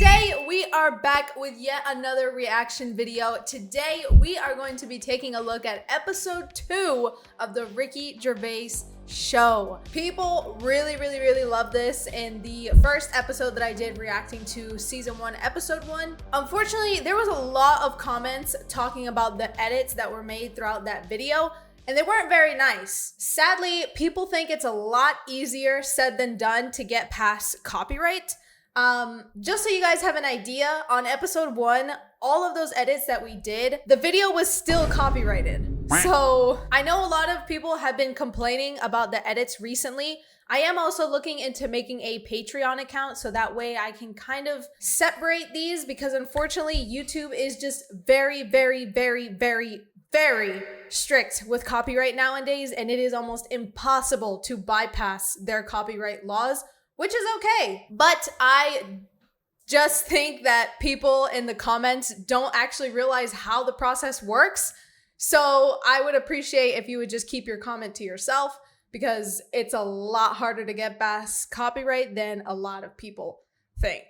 Today we are back with yet another reaction video. Today we are going to be taking a look at episode 2 of the Ricky Gervais show. People really love this. In the first episode that I did reacting to season 1, episode 1, unfortunately there was a lot of comments talking about the edits that were made throughout that video, and they weren't very nice. Sadly, people think it's a lot easier said than done to get past copyright. Just so you guys have an idea, on episode 1, all of those edits that we did, the video was still copyrighted. So I know a lot of people have been complaining about the edits recently. I am also looking into making a Patreon account so that way I can kind of separate these, because unfortunately YouTube is just very strict with copyright nowadays, and it is almost impossible to bypass their copyright laws, which is okay. But I just think that people in the comments don't actually realize how the process works. So I would appreciate if you would just keep your comment to yourself, because it's a lot harder to get past copyright than a lot of people think.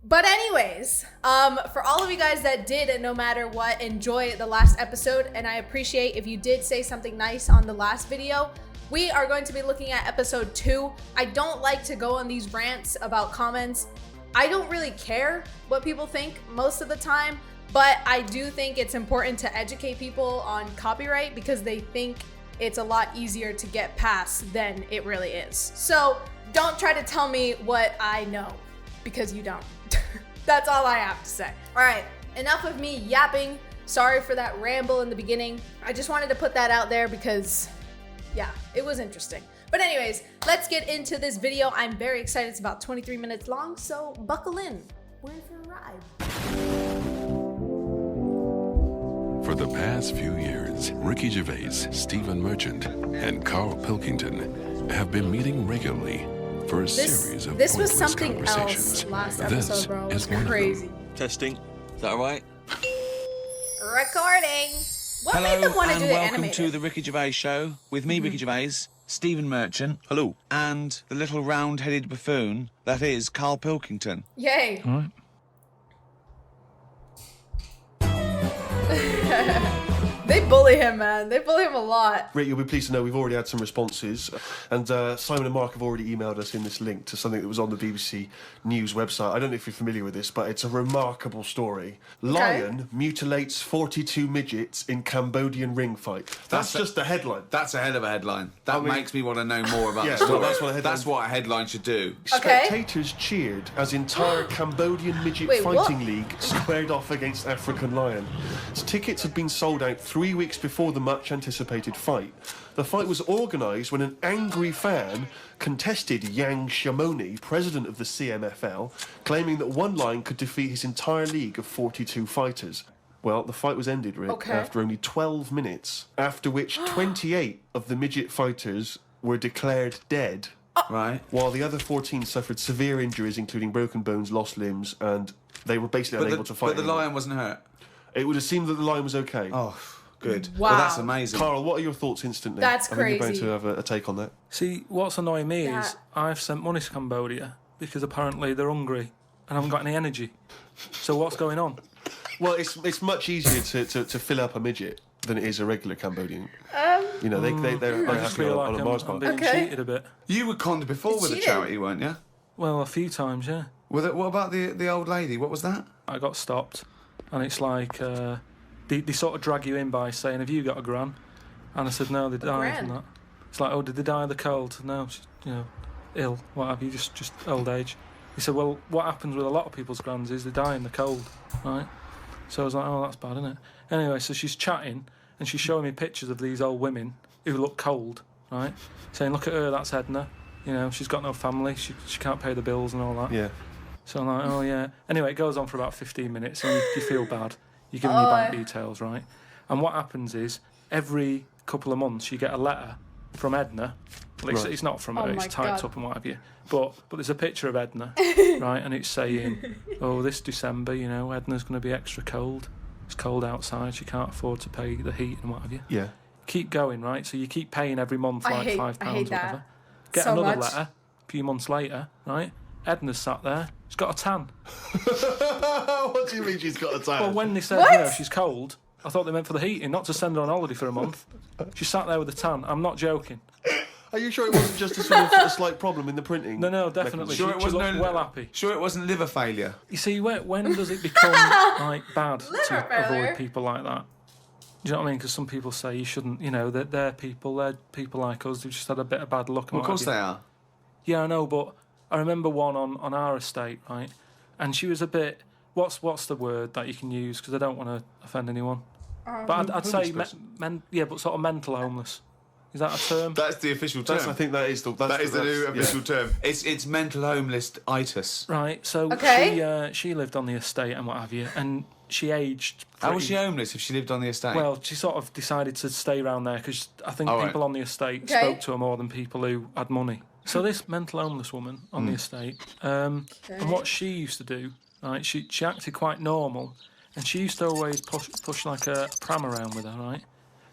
But anyways, for all of you guys that did, no matter what, enjoy the last episode, and I appreciate if you did say something nice on the last video, we are going to be looking at episode 2. I don't like to go on these rants about comments. I don't really care what people think most of the time, but I do think it's important to educate people on copyright because they think it's a lot easier to get past than it really is. So don't try to tell me what I know, because you don't. That's all I have to say. All right, enough of me yapping. Sorry for that ramble in the beginning. I just wanted to put that out there because, yeah, it was interesting. But anyways, let's get into this video. I'm very excited. It's about 23 minutes long, so buckle in. We're in for a ride. For the past few years, Ricky Gervais, Stephen Merchant, and Carl Pilkington have been meeting regularly for a series of This was pointless something conversations. else last episode, bro. It was crazy. Testing. Is that all right? Recording. What made them want to do the welcome animated? to the Ricky Gervais show with me, Ricky Gervais, Stephen Merchant, hello, and the little round-headed buffoon that is Carl Pilkington. Yay. All right. They bully him, man. They bully him a lot. Rick, you'll be pleased to know we've already had some responses, and Simon and Mark have already emailed us in this link to something that was on the BBC News website. I don't know if you're familiar with this, but it's a remarkable story. Lion mutilates 42 midgets in Cambodian ring fight. That's just the headline. That's a hell of a headline. That makes me want to know more about Yeah, the story. well, that's what a headline should do. Okay. Spectators cheered as entire Cambodian midget fighting league squared off against African lion. Tickets had been sold out 3 weeks before the much-anticipated fight. The fight was organised when an angry fan contested Yang Shamoni, president of the CMFL, claiming that one lion could defeat his entire league of 42 fighters. Well, the fight was ended, Rick, after only 12 minutes, after which 28 of the midget fighters were declared dead. Right. While the other 14 suffered severe injuries, including broken bones, lost limbs, and they were basically unable to fight. But the anymore. lion wasn't hurt? It would have seemed that the lion was okay. Oh, good. Wow. Well, that's amazing. Carl, what are your thoughts instantly? That's I think you're crazy. going to have a take on that. See, what's annoying me is I've sent money to Cambodia because apparently they're hungry and haven't got any energy. So what's going on? Well, it's much easier to fill up a midget than it is a regular Cambodian. You know, they're I just happy feel on like a Mars I'm bar. being cheated a bit. You were conned before with a charity, weren't you? Well, a few times, yeah. What about the old lady? What was that? I got stopped, and it's like they sort of drag you in by saying, "Have you got a gran?" And I said, "No, they died from that." It's like, "Oh, did they die of the cold?" No, she's, ill. What have you? Just old age. He said, "Well, what happens with a lot of people's grans is they die in the cold, right?" So I was like, "Oh, that's bad, isn't it?" Anyway, so she's chatting and she's showing me pictures of these old women who look cold, right? Saying, "Look at her, that's Edna. She's got no family. She can't pay the bills and all that." Yeah. So I'm like, "Oh yeah." Anyway, it goes on for about 15 minutes, and you feel bad. You give them your bank details, right? And what happens is every couple of months you get a letter from Edna. Well, it's not from her, it's typed up and what have you. But there's a picture of Edna, right? And it's saying, "Oh, this December, Edna's going to be extra cold. It's cold outside. She can't afford to pay the heat and what have you." Yeah. Keep going, right? So you keep paying every month like £5 or whatever. Get so another much. letter a few months later, right? Edna's sat there. She's got a tan. What do you mean she's got a tan? Well, when they said, she's cold, I thought they meant for the heating, not to send her on holiday for a month. She sat there with a tan. I'm not joking. Are you sure it wasn't just a sort of a slight problem in the printing? No, definitely. Sure, she looked well happy. Sure, it wasn't liver failure. You see, when does it become like bad to avoid people like that? Do you know what I mean? Because some people say you shouldn't. You know, that they're people like us who just had a bit of bad luck. Well, of course they are. Yeah, I know, but I remember one on our estate, right? And she was a bit. What's the word that you can use? Because I don't want to offend anyone. But I'd say but sort of mental homeless. Is that a term? That's the official term. I think that is the new official term. It's mental homeless-itis. Right, so she lived on the estate and what have you, and she aged... How was she homeless if she lived on the estate? Well, she sort of decided to stay around there because I think people on the estate spoke to her more than people who had money. So this mental homeless woman on the estate, and what she used to do, right, she acted quite normal, and she used to always push like a pram around with her, right?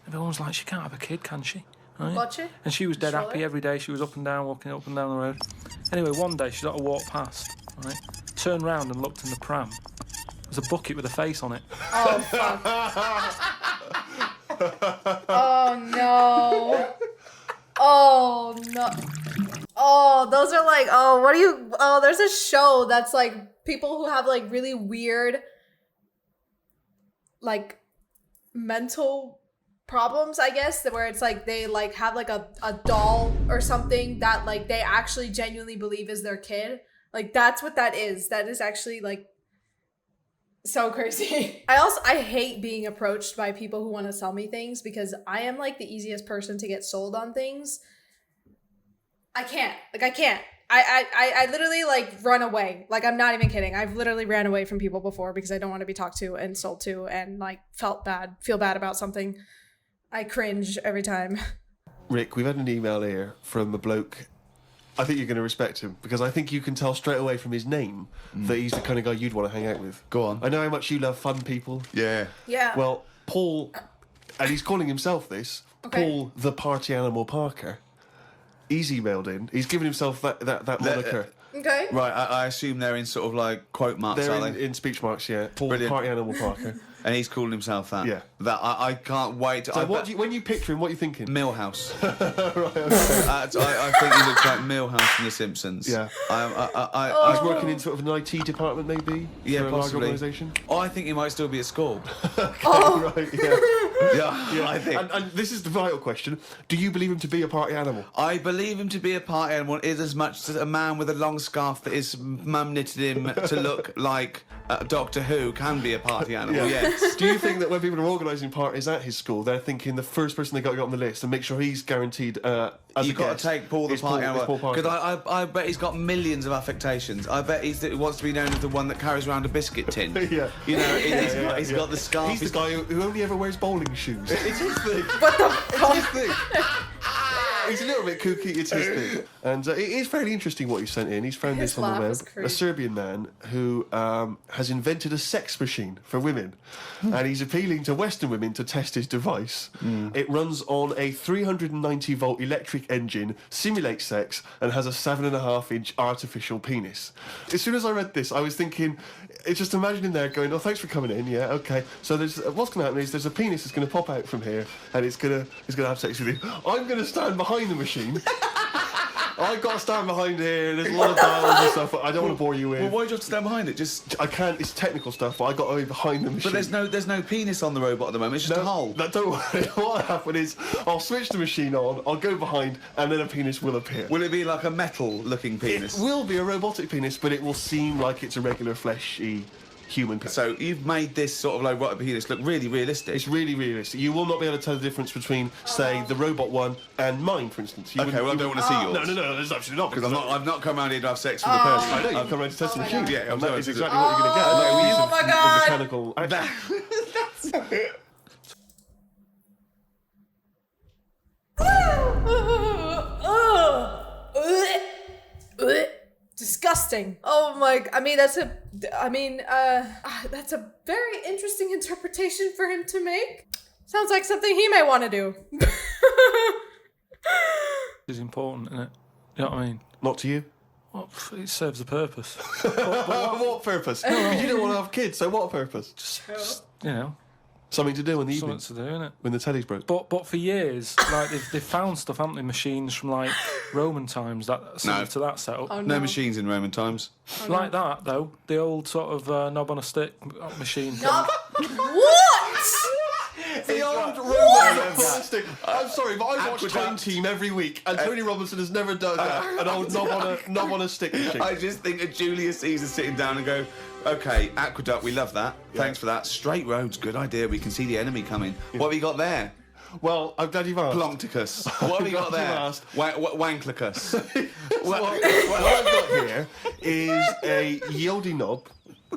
Everyone was like, she can't have a kid, can she? Right? Watch it. And she was dead happy every day. She was up and down, walking up and down the road. Anyway, one day she got to walk past, right? Turned round and looked in the pram. There's a bucket with a face on it. Oh, fuck. Oh, no. Oh, no. Oh, those are like, there's a show that's like people who have like really weird, like, mental problems, I guess, where it's like they like have like a doll or something that like they actually genuinely believe is their kid. Like that's what that is. That is actually like so crazy. I hate being approached by people who want to sell me things because I am like the easiest person to get sold on things. I can't. I literally like run away. Like I'm not even kidding. I've literally ran away from people before because I don't want to be talked to and sold to and like feel bad about something. I cringe every time. Rick, we've had an email here from a bloke. I think you're going to respect him because I think you can tell straight away from his name that he's the kind of guy you'd want to hang out with. Go on. I know how much you love fun people. Yeah. Yeah. Well, Paul, and he's calling himself this, Paul the Party Animal Parker. He's emailed in. He's given himself that moniker. Okay. Right, I assume they're in sort of like quote marks, They're are they? in speech marks, yeah. Paul Brilliant. Party Animal Parker. And he's calling himself that. Yeah. That I can't wait. So when you picture him, what are you thinking? Millhouse. Right, okay. I think he looks like Millhouse from The Simpsons. Yeah. He's working in sort of an IT department, maybe? Yeah, for a large possibly. organisation? Oh, I think he might still be at school. Right, yeah. Yeah, I think. And this is the vital question. Do you believe him to be a party animal? I believe him to be a party animal is as much as a man with a long scarf that his mum knitted him to look like Doctor Who can be a party animal, yes. Do you think that when people are organising parties at his school, they're thinking the first person they got to get on the list and make sure he's guaranteed as You've got to take Paul the party animal. Because I bet he's got millions of affectations. I bet he wants to be known as the one that carries around a biscuit tin. Yeah. You know, he's got the scarf. He's the guy who only ever wears bowling shoes. It's his thing. What the fuck? It's his thing. He's a little bit kooky, it's his thing. And it is fairly interesting what he sent in. He's found His this on the laugh is web. crazy. A Serbian man who has invented a sex machine for women. And he's appealing to Western women to test his device. It runs on a 390-volt electric engine, simulates sex, and has a 7.5-inch artificial penis. As soon as I read this, I was thinking, it's just imagining there going, oh, thanks for coming in, yeah, okay. So what's going to happen is there's a penis that's going to pop out from here, and it's going to have sex with you. I'm going to stand behind the machine. I've got to stand behind here. There's a lot of dials and stuff. I don't want to bore you with. Well, why do you have to stand behind it? I can't. It's technical stuff, but I got to be behind the machine. But there's no penis on the robot at the moment. It's just a hole. No, don't worry. What'll happen is I'll switch the machine on. I'll go behind, and then a penis will appear. Will it be like a metal-looking penis? It will be a robotic penis, but it will seem like it's a regular fleshy human penis. So you've made this sort of like robotic penis look really realistic. It's really realistic. You will not be able to tell the difference between, say, the robot one and mine, for instance. Okay, well, I don't want to see yours. No, there's absolutely not. Because I've not come around here to have sex with a person. I know, you've come around to test the machine. Yeah, and that is exactly what you're going to get. Oh my God. The mechanical action. Disgusting. Oh my, that's a very interesting interpretation for him to make. Sounds like something he may want to do. It's important, isn't it? You know what I mean? Not to you? Well, it serves a purpose. What purpose? You don't want to have kids, so what purpose? Just, you know, something to do in the evening. something to do, innit? When the telly's broke. But for years, like they've found stuff, haven't they? Machines from like Roman times that similar to that setup. Oh, No machines in Roman times. Like that though, the old sort of knob on a stick machine. What? The old Roman stick. I'm sorry, but I watch Time Team every week, and Tony Robinson has never done that. An old knob on a stick machine. I just think of Julius Caesar sitting down and go, okay, aqueduct, we love that. Thanks for that. Straight roads, good idea. We can see the enemy coming. What have you got there? Well, I'm glad you've asked. Ploncticus. What have you got there? Asked. Wanklicus. What I've got here is a Yodi knob.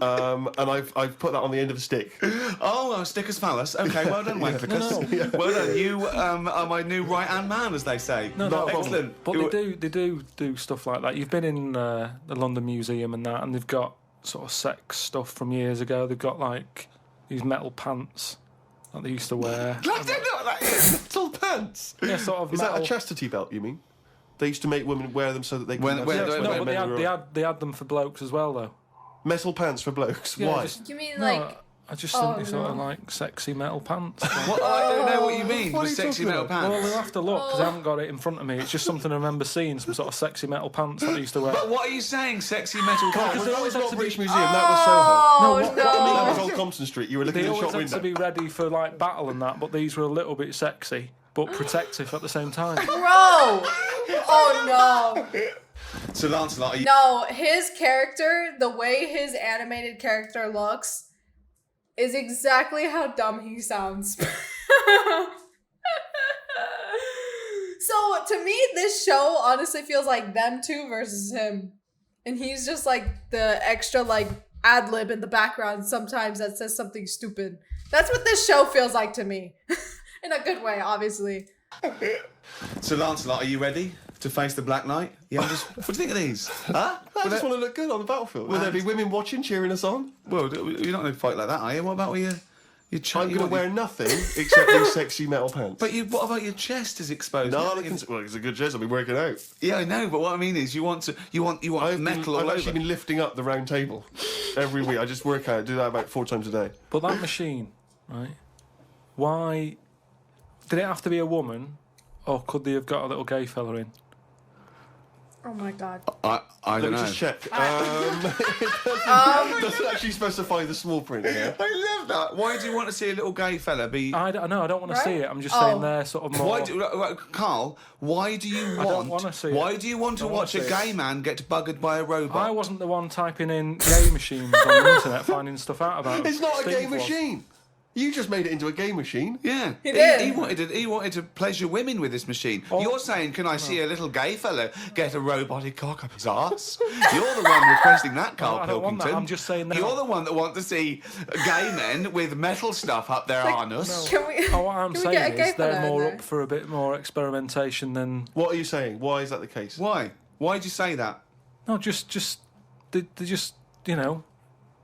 And I've put that on the end of a stick. Oh, sticker's phallus. Okay, well done, Wanklicus. Well done. You are my new right-hand man, as they say. No, excellent. But they do stuff like that. You've been in the London Museum and that, and they've got sort of sex stuff from years ago. They've got like these metal pants that they used to wear. I don't know what that is. Metal pants. Yeah, sort of. Is metal. that a chastity belt? You mean? They used to make women wear them so that they could. No, but they had them for blokes as well, though. Metal pants for blokes. Yeah, Why? You mean No, like? I just think they sort of like sexy metal pants. What? I don't know what you mean What are with you sexy talking metal about? pants. Well, we'll have to look because I haven't got it in front of me. It's just something I remember seeing, some sort of sexy metal pants that I used to wear. But what are you saying, sexy metal pants? That was not British Museum. That was Soho. Oh what- no! That was Old Compton Street. You were looking They in the always shop had to window. be ready for like battle and that, but these were a little bit sexy but protective at the same time. Bro! Oh no! So Lancelot, are you... No, his character, the way his animated character looks, is exactly how dumb he sounds. So to me, this show honestly feels like them two versus him, and he's just like the extra like ad lib in the background sometimes that says something stupid. That's what this show feels like to me, in a good way, obviously. So Lancelot, are you ready to face the Black Knight? Yeah. What do you think of these? Huh? I just want to look good on the battlefield. Will there be women watching, cheering us on? Well, you're not going to fight like that, are you? What about with your chest? I'm going to wear nothing except these sexy metal pants. But what about your chest is exposed? well, it's a good chest. I've been working out. Yeah, I know. But what I mean is, you want metal all I've actually over. been lifting up the round table every week. I just work out, do that about 4 times a day. But that machine, right? Why did it have to be a woman, or could they have got a little gay fella in? Oh my god. I don't Let me know. just check. It doesn't actually specify the small print here. I love that. Why do you want to see a little gay fella be? I don't know. I don't want to Right? see it. I'm just saying they're sort of more. Why Carl? Why do you want? don't wanna see it. Why do you want to Don't wanna watch a see it. gay man get buggered by a robot? I wasn't the one typing in gay machines on the internet, finding stuff out about them. It's not a gay Steve was. machine. You just made it into a gay machine. Yeah, He did. He wanted to pleasure women with this machine. You're saying, can I see a little gay fella get a robotic cock up his arse? You're the one requesting that, Carl I don't want that. Pilkington. I'm just saying that. You're the one that wants to see gay men with metal stuff up their anus. Can we? Oh, what I'm Can we get saying a gay is they're fella in more there? up for a bit more experimentation than. What are you saying? Why is that the case? Why? Why'd you say that? No, just they just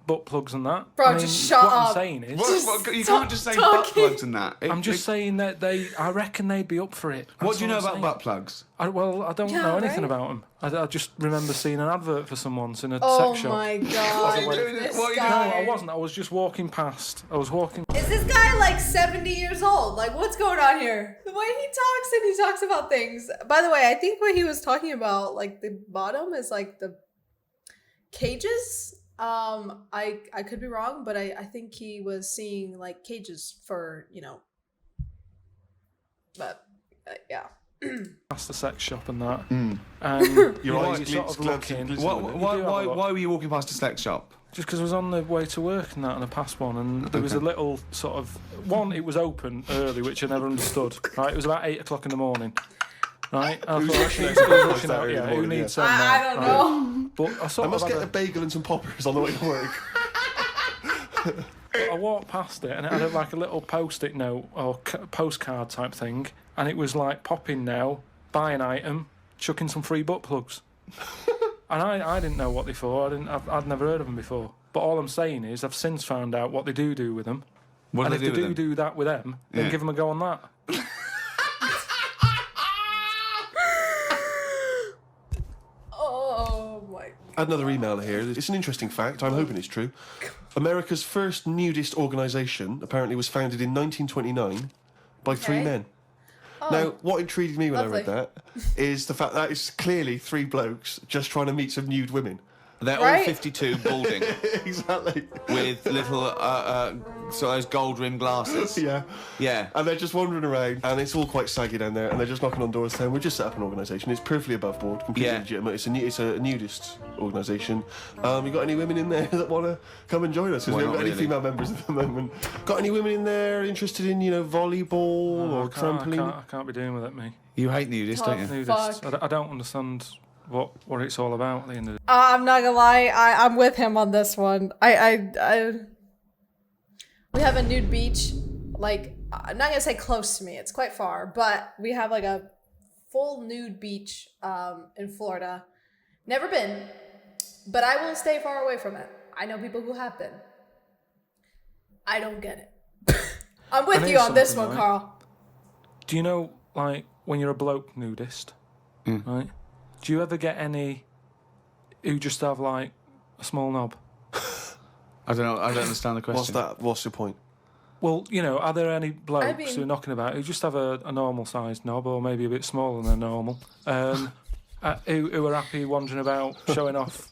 butt plugs and that. Bro, I mean, just shut what up. I'm saying is, You stop can't just say talking. butt plugs and that. I'm just saying that I reckon they'd be up for it. What That's do you know I'm about saying. butt plugs? I don't Yeah, know anything right? about them. I just remember seeing an advert for some once in a Oh sex shop. my god. What are you doing? This What are you No, guy. I wasn't. I was just walking past. Is this guy like 70 years old? Like, what's going on here? The way he talks and he talks about things. By the way, I think what he was talking about, like the bottom, is like the cages. I could be wrong, but I think he was seeing like cages for, but yeah. Past the sex shop and that. Mm. And Your eyes you glitz, sort of glancing, looking. glistening. Why were you walking past a sex shop? Just because I was on the way to work and that, and I passed one, and there was a little sort of one. It was open early, which I never understood. Right, it was about 8 o'clock in the morning. Right, and I Who's thought, rushing actually, out to who's rushing that out? early in Yeah, the who morning, needs yeah. them now? I don't Right. know. But I I sort must of get had a bagel and some poppers on the way to work. I walked past it, and it had like a little post-it note or postcard type thing, and it was like popping now, buy an item, chucking some free butt plugs. And I didn't know what they for. I'd never heard of them before. But all I'm saying is I've since found out what they do with them. What And do if they they do with them? do that with them, then Yeah. give them a go on that. Oh Another email here. It's an interesting fact. I'm hoping it's true. America's first nudist organisation apparently was founded in 1929 by 3 men. Oh, now, what intrigued me when lovely. I read that is the fact that it's clearly 3 blokes just trying to meet some nude women. They're Right? all 52 balding Exactly. with little so those gold rimmed glasses. Yeah. Yeah. And they're just wandering around, and it's all quite saggy down there, and they're just knocking on doors saying, we've just set up an organisation, it's perfectly above board, completely Yeah. legitimate, it's a nudist organisation. You got any women in there that want to come and join us? Because we Well, haven't got any not really. female members at the moment. Got any women in there interested in, volleyball or trampoline? I can't be doing with it, me. You hate nudists, don't you? Nudist. Fuck. I don't understand what it's all about at the end of the I'm not gonna lie, I'm with him on this one. We have a nude beach, like, I'm not gonna say close to me, it's quite far, but we have like a full nude beach in Florida. Never been, but I will stay far away from it. I know people who have been. I don't get it. I'm with And you here's on this something, one, right? Carl. Do you know, like, when you're a bloke nudist, right? Do you ever get any who just have, like, a small knob? I don't know. I don't understand the question. What's that? What's your point? Well, are there any blokes mean- who are knocking about who just have a normal-sized knob, or maybe a bit smaller than normal, who are happy wandering about showing off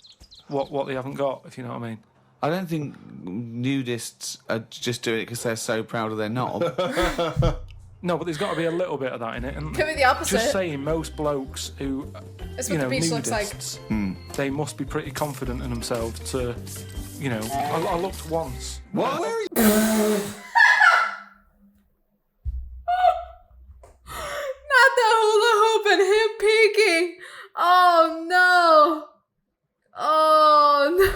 what they haven't got, if you know what I mean? I don't think nudists are just doing it because they're so proud of their knob. No, but there's got to be a little bit of that in it. And Could be the opposite. just saying, most blokes who, That's what the beach looks like. nudists, they must be pretty confident in themselves to, I looked once. What? Not the hula hoop and him peeking. Oh no. Oh no.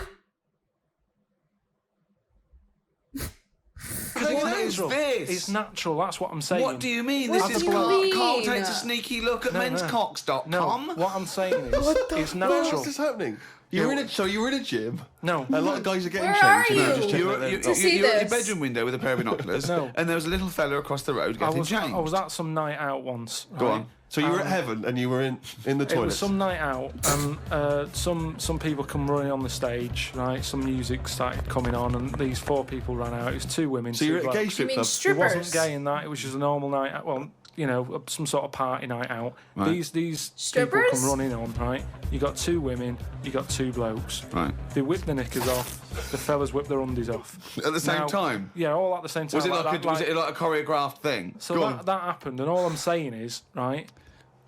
What is this? It's natural, that's what I'm saying. What do you mean? What This do is you mean? Carl takes a sneaky look at No. menscocks.com. No, what I'm saying is, it's natural. What's this happening? You were in a gym. No. A lot of guys are getting Where changed. are and they're you? just checking You out were, their you, knob. To see you were at your this. bedroom window with a pair of binoculars, No. and there was a little fella across the road getting changed. I was at some night out once. Go right? on. So you were at heaven and you were in the It was toilet. some night out, and some people come running on the stage, right? Some music started coming on, and these 4 people ran out. It was 2 women. So you were 2 at a gay blokes. You strip mean club. It strippers? wasn't gay in that. It was just a normal night out. Well, some sort of party night out. Right. These people Strippers? come running on, right? You got 2 women, you got 2 blokes. Right. They whip the knickers off. The fellas whip their undies off. At the same Now- time? Yeah, all at the same time. Was it like, that, was it like a choreographed thing? So Go on. that happened, and all I'm saying is, right,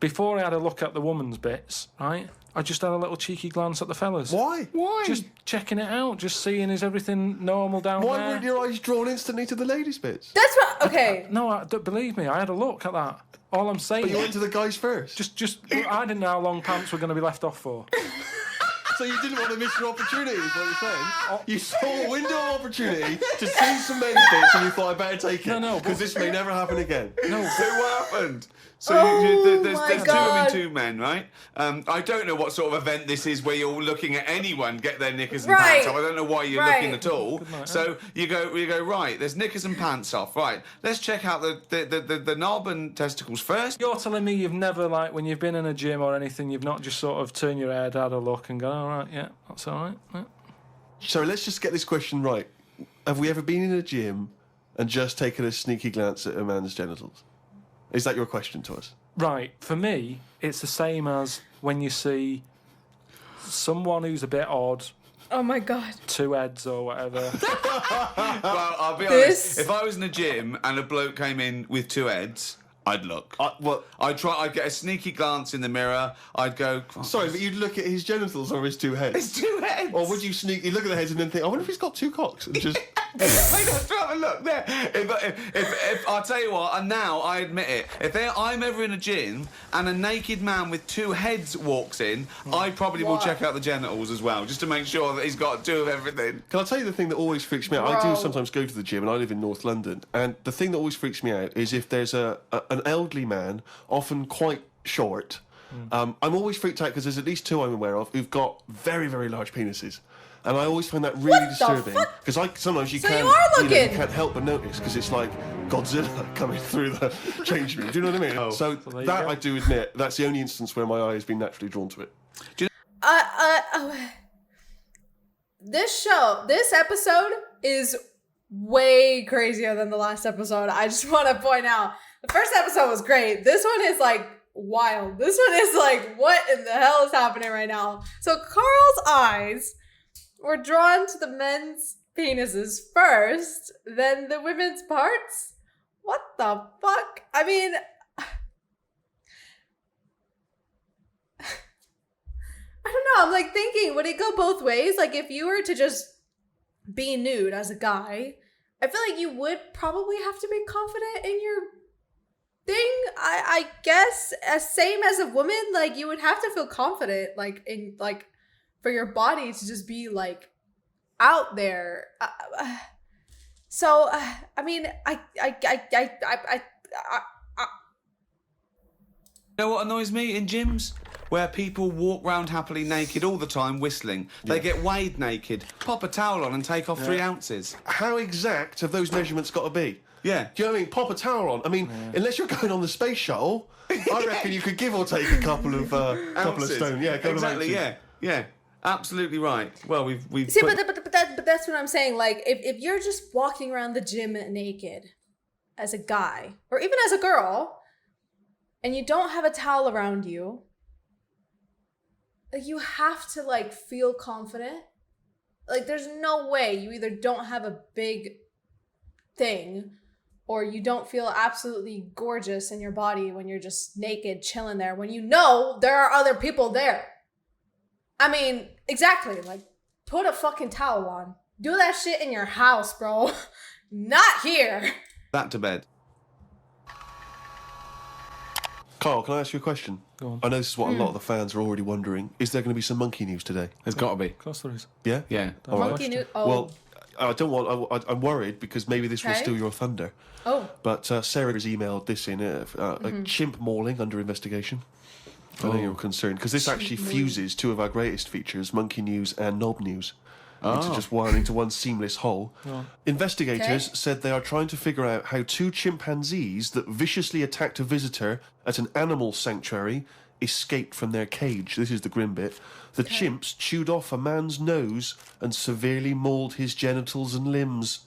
before I had a look at the woman's bits, right, I just had a little cheeky glance at the fellas. Why? Why? Just checking it out, just seeing is everything normal down Why there. weren't your eyes drawn instantly to the ladies' bits? That's what. Okay. No, believe me, I had a look at that. All I'm saying But you is, went to the guys first. just I didn't know how long pants were going to be left off for. So you didn't want to miss your opportunity, is what you're saying? You saw a window of opportunity to see some men's bits and you thought, I better take it. No, because this may never happen again. No, So what happened? So there's my 2 women, God. 2 men, right? I don't know what sort of event this is where you're looking at anyone get their knickers and Right. pants off. I don't know why you're Right. looking at all. night, So you go right. There's knickers and pants off. Right. Let's check out the knob and testicles first. you're telling me you've never, like, when you've been in a gym or anything, you've not just sort of turned your head, had a look, and gone, all right, yeah, that's all right. Yeah. So let's just get this question right. Have we ever been in a gym and just taken a sneaky glance at a man's genitals? Is that your question to us? Right, for me, it's the same as when you see someone who's a bit odd, Oh my god. 2 heads or whatever. Well, I'll be This- honest. If I was in a gym and a bloke came in with 2 heads, I'd look. Well, I'd get a sneaky glance in the mirror. I'd go. "Oh, sorry, but you'd look at his genitals or his 2 heads. It's 2 heads. Or would you sneaky look at the heads and then think, I wonder if he's got 2 cocks? And just... I'd have to have a look there. If I'll tell you what, and now I admit it, if I'm ever in a gym and a naked man with 2 heads walks in, I probably will What? check out the genitals as well, just to make sure that he's got 2 of everything. Can I tell you the thing that always freaks me out? I Bro. do sometimes go to the gym, and I live in North London. And the thing that always freaks me out is if there's an elderly man, often quite short. I'm always freaked out because there's at least 2 I'm aware of who've got very, very large penises. And I always find that really What the disturbing fuck? because sometimes you So can't you are you looking. can't help but notice because it's like Godzilla coming through the change room. Do you know what I mean? So there you that go. I do admit that's the only instance where my eye has been naturally drawn to it. this episode is way crazier than the last episode. I just want to point out. The first episode was great. This one is like wild. This one is like, what in the hell is happening right now? So Carl's eyes were drawn to the men's penises first, then the women's parts? What the fuck? I mean, I don't know. I'm like thinking, would it go both ways? Like if you were to just be nude as a guy, I feel like you would probably have to be confident in your thing. I guess same as a woman, like you would have to feel confident, like in like for your body to just be like out there. So I mean, I You know what annoys me in gyms? Where people walk round happily naked all the time whistling. They get weighed naked, pop a towel on and take off 3 ounces. How exact have those measurements got to be? Yeah. Do you know what I mean? Pop a towel on. I mean, unless you're going on the space shuttle, I reckon you could give or take a couple of stone. Yeah, exactly. Yeah. Absolutely right. Well, we've see, but that's what I'm saying. Like, if you're just walking around the gym naked as a guy or even as a girl, and you don't have a towel around you, like you have to like feel confident. Like, there's no way you either don't have a big thing or you don't feel absolutely gorgeous in your body when you're just naked chilling there when you know there are other people there. I mean, exactly. Like, put a fucking towel on. Do that shit in your house, bro. Not here. That to bed. Carl, can I ask you a question? Go on. I know this is what a lot of the fans are already wondering. Is there going to be some monkey news today? There's got to be. Of course there is. Yeah? Yeah. All right. Monkey news. Oh. Well, I don't want... I'm worried because maybe this will Okay. steal your thunder. Oh. But Sarah has emailed this in, a chimp mauling under investigation. I know you're concerned, because this actually fuses 2 of our greatest features, Monkey News and Knob News, into one seamless whole. Oh. Investigators said they are trying to figure out how 2 chimpanzees that viciously attacked a visitor at an animal sanctuary escaped from their cage. This is the grim bit. The chimps chewed off a man's nose and severely mauled his genitals and limbs.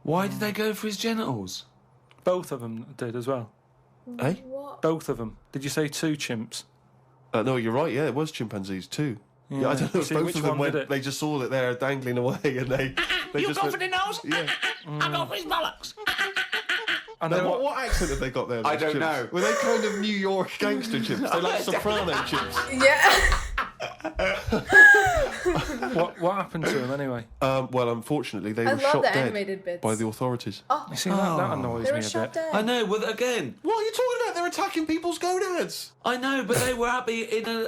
Why did they go for his genitals? Both of them did as well. Eh? What? Both of them. Did you say 2 chimps? No, you're right. Yeah, it was chimpanzees too. Yeah, I don't know if See, both which of them one went. did it? They just saw that they're dangling away, and they You just go went, for the nose? Yeah. I go for his bollocks. And Now, then what accent have they got there? I those don't chimps? know. Were they kind of New York gangster chimps? They're like soprano chimps. Yeah. what happened to him anyway? Well, unfortunately, they I were love shot the dead animated bits. by the authorities. Oh, You see, that annoys they me were a shot bit. dead. I know, well, again, What are you talking about? They're attacking people's gonads. I know, but they were happy in an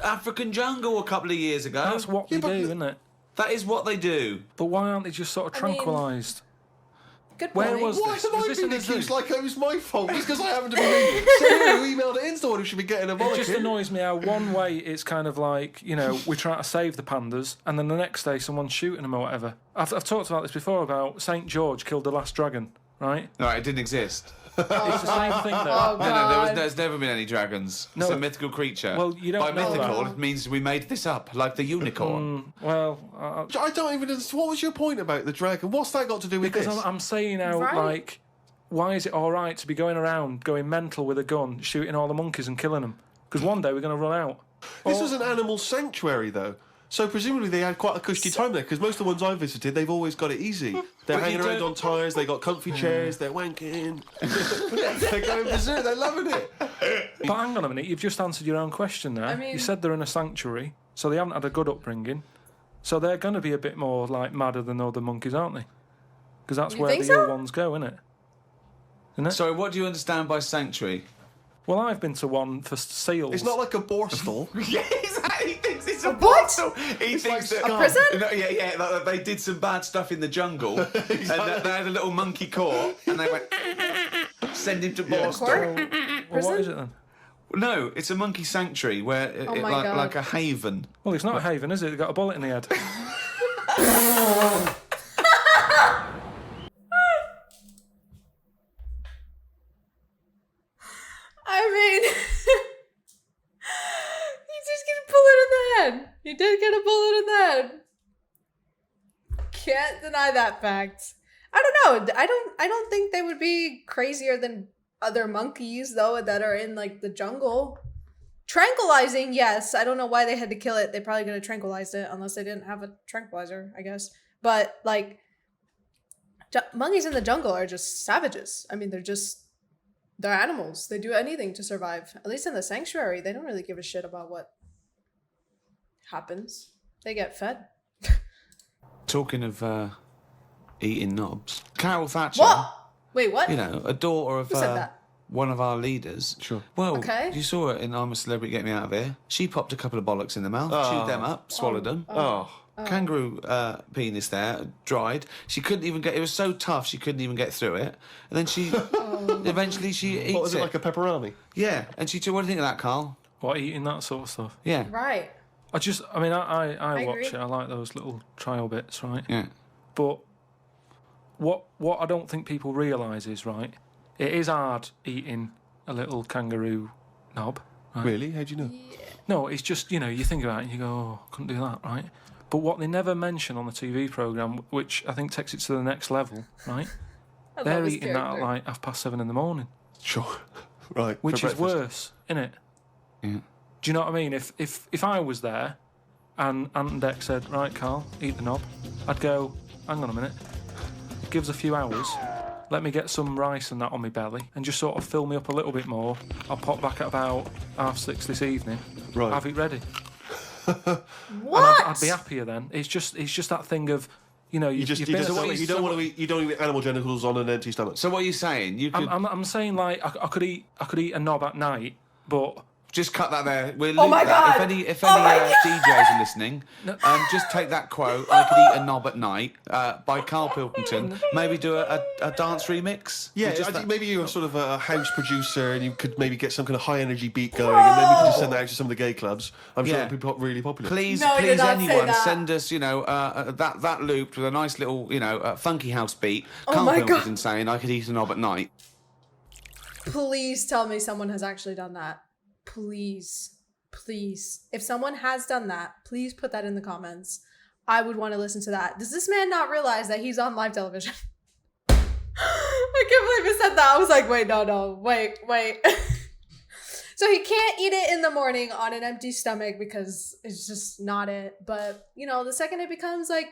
African jungle a couple of years ago. That's what they but do, isn't it? That is what they do. But why aren't they just sort of I mean- tranquilised? Good Where point. was Why this? have Was I this been in the zoo? accused like it was my fault? Just because I happen to be reading. Sarah, who emailed it in, someone who should be getting a It bollocking. just annoys me how one way it's kind of like, you know, we're trying to save the pandas, and then the next day someone's shooting them or whatever. I've talked about this before about St. George killed the last dragon, right? No, it didn't exist. It's the same thing though. Oh, God. There's never been any dragons. No. It's a mythical creature. Well, you don't By know mythical, that. it means we made this up, like the unicorn. Well, I don't even understand. What was your point about the dragon? What's that got to do with because this? I'm saying how, Right. like, why is it all right to be going around, going mental with a gun, shooting all the monkeys and killing them? Because one day we're going to run out. This was an animal sanctuary, though. So presumably they had quite a cushy time there, because most of the ones I've visited, they've always got it easy. They're But hanging you around don't- on tyres, they got comfy chairs, they're wanking. They're going berserk, they're loving it. But hang on a minute, you've just answered your own question there. I mean- You said they're in a sanctuary, so they haven't had a good upbringing. So they're going to be a bit more, like, madder than other monkeys, aren't they? Because that's You where think the so? ill ones go, isn't it? Isn't it? Sorry, what do you understand by sanctuary? Well, I've been to one for seals. It's not like a borstal. Yeah, he thinks it's a What? borstal. He thinks like that a prison? No, yeah, that they did some bad stuff in the jungle, and that they had a little monkey court, and they went send him to Borstal. Well, what is it then? No, it's a monkey sanctuary where Oh my God. like a haven. Well, it's not a haven, is it? They've got a bullet in the head. I mean, he just get a bullet in the head. He did get a bullet in the head. can't deny that fact. I don't know. I don't think they would be crazier than other monkeys though that are in like the jungle. Tranquilizing, yes. I don't know why they had to kill it. They're probably gonna tranquilize it unless they didn't have a tranquilizer, I guess. But like, monkeys in the jungle are just savages. I mean, they're animals. They do anything to survive. At least in the sanctuary, they don't really give a shit about what happens. They get fed. Talking of eating knobs, Carol Thatcher. What? Wait, what? You know, a daughter of Who said that? one of our leaders. Sure. Well, Okay. you saw it in I'm a Celebrity, Get Me Out of Here. She popped a couple of bollocks in the mouth, chewed them up, swallowed them. Kangaroo penis there, dried. She couldn't even get. It was so tough she couldn't even get through it. And then she, eventually she eats it. What was it, like a pepperoni? Yeah. And she took. What do you think of that, Carl? What, eating that sort of stuff? Yeah. Right. I I watch agree. it. I like those little trial bits, right? Yeah. But what I don't think people realise is, right, it is hard eating a little kangaroo knob. Right? Really? How'd you know? No, it's just, you know, you think about it and you go, oh, couldn't do that, right? But what they never mention on the TV programme, which I think takes it to the next level, right? I They're love his eating that at character. like 7:30 in the morning, Sure. Right. which for is breakfast. worse, innit? Yeah. Do you know what I mean? If I was there and Ant and Dec said, right, Carl, eat the knob, I'd go, hang on a minute, give us a few hours, let me get some rice and that on my belly and just sort of fill me up a little bit more. I'll pop back at about 6:30 this evening, Right. have it ready. What? And I'd be happier then. It's just that thing of, you know, You you've been. you don't want to eat. You don't eat animal genitals on an empty stomach. So what are you saying? You could I'm saying like I could eat a knob at night, but just cut that there. We'll Oh leave my that. God. If Oh any my God. DJs are listening, just take that quote. I could eat a knob at night by Carl Pilkington. Maybe do a dance remix. Yeah, With just I think that- maybe you're sort of a house producer and you could maybe get some kind of high energy beat going, and then we can just send that out to some of the gay clubs. I'm sure Yeah. it'd be really popular. Please, No, you please, did not say anyone, that. send us, that looped with a nice little, funky house beat. Oh Carl my Pilkington God. saying, I could eat a knob at night. Please tell me someone has actually done that. Please. Please. If someone has done that, please put that in the comments. I would want to listen to that. Does this man not realize that he's on live television? I can't believe I said that. I was like, wait. So he can't eat it in the morning on an empty stomach because it's just not it. But, the second it becomes like,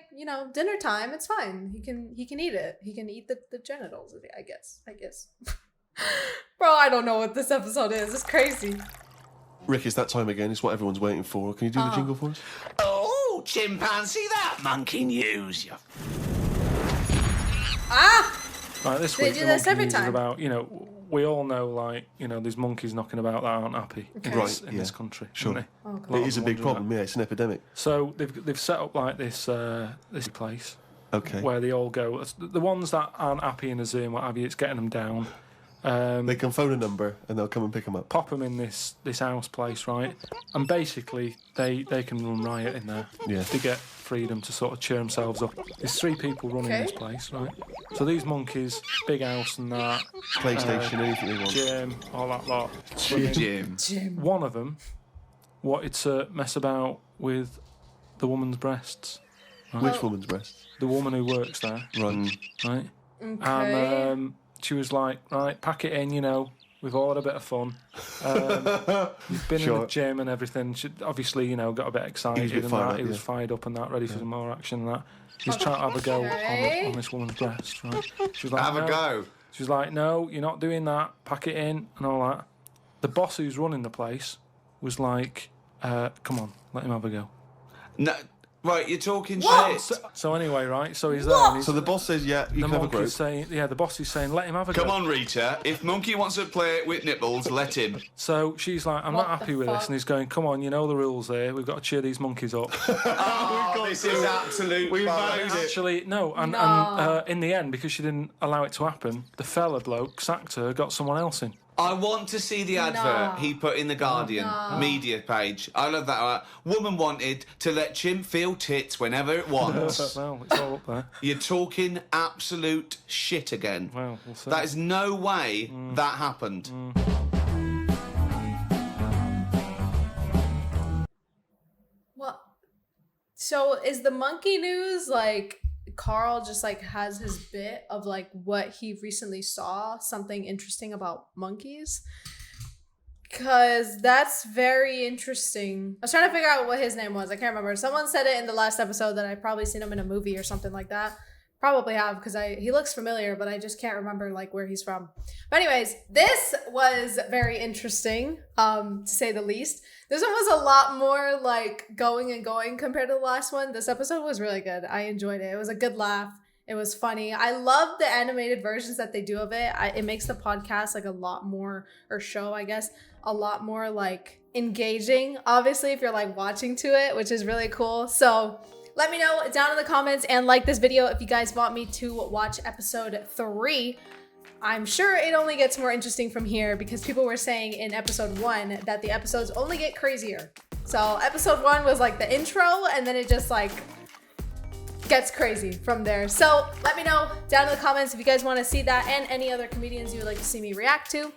dinner time, it's fine. He can eat it. He can eat the genitals, I guess. Bro, I don't know what this episode is. It's crazy. Rick, it's that time again. It's what everyone's waiting for. Can you do the jingle for us? Oh, chimpanzee, that monkey news. like this They week do the this monkey every news is time. about, we all know like, there's monkeys knocking about that aren't happy in Right, this yeah. country. Sure. Aren't they? Oh, God. A lot It is a of big them wondering problem. Yeah, it's an epidemic. So they've set up like this place Okay. where they all go. The ones that aren't happy in the zoo and what have you, it's getting them down. They can phone a number and they'll come and pick them up. Pop them in this house place, right? And basically they can run riot in there. Yeah. To get freedom to sort of cheer themselves up. There's 3 people running Okay. this place, right? So these monkeys, big house and that, PlayStation, anything they want. gym, all that lot. swimming. Jim. One of them wanted to mess about with the woman's breasts. Which woman's breast? The woman who works there, Right. right? Okay. And she was like, right, pack it in, we've all had a bit of fun. You've been in Sure. the gym and everything. She obviously, got a bit excited He was a bit and fired that. up, He was yeah. fired up and that, ready for some more action and that. He was trying to have a go Okay. on this woman's breast, right? She was like, Have a "No." go. She was like, no, you're not doing that. Pack it in and all that. The boss who's running the place was like, come on, let him have a go. No, right, you're talking What? shit. So anyway, right, so he's there. And he's, So the boss says, yeah, you the can have a monkey's grope. saying, the boss is saying, let him have a go. Come on, Rita. If Monkey wants to play with nipples, let him. So she's like, I'm What not the happy with this. fuck? And he's going, come on, you know the rules here. We've got to cheer these monkeys up. Oh, this is absolute We've bollocks. valued it. Actually, no. And No. in the end, because she didn't allow it to happen, the fella bloke sacked her, got someone else in. I want to see the advert No. he put in the Guardian media page. I love that. Woman wanted to let chimp feel tits whenever it wants. Well, it's all up there. You're talking absolute shit again. Well, we'll see. That is no way that happened. What? So is the monkey news like Carl just like has his bit of like what he recently saw, something interesting about monkeys. Cause that's very interesting. I was trying to figure out what his name was. I can't remember. Someone said it in the last episode that I'd probably seen him in a movie or something like that. Probably have, because he looks familiar, but I just can't remember like where he's from. But anyways, this was very interesting, to say the least. This one was a lot more like going and going compared to the last one. This episode was really good. I enjoyed it. It was a good laugh. It was funny. I love the animated versions that they do of it. It makes the podcast like a lot more, or show, I guess, a lot more like engaging. Obviously, if you're like watching to it, which is really cool. So let me know down in the comments and like this video if you guys want me to watch episode 3. I'm sure it only gets more interesting from here because people were saying in episode 1 that the episodes only get crazier. So episode 1 was like the intro, and then it just like gets crazy from there. So let me know down in the comments if you guys want to see that and any other comedians you would like to see me react to.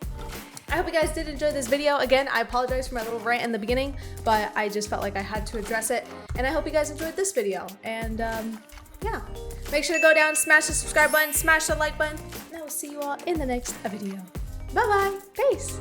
I hope you guys did enjoy this video. Again, I apologize for my little rant in the beginning, but I just felt like I had to address it. And I hope you guys enjoyed this video. And yeah, make sure to go down, smash the subscribe button, smash the like button, and I will see you all in the next video. Bye-bye. Peace.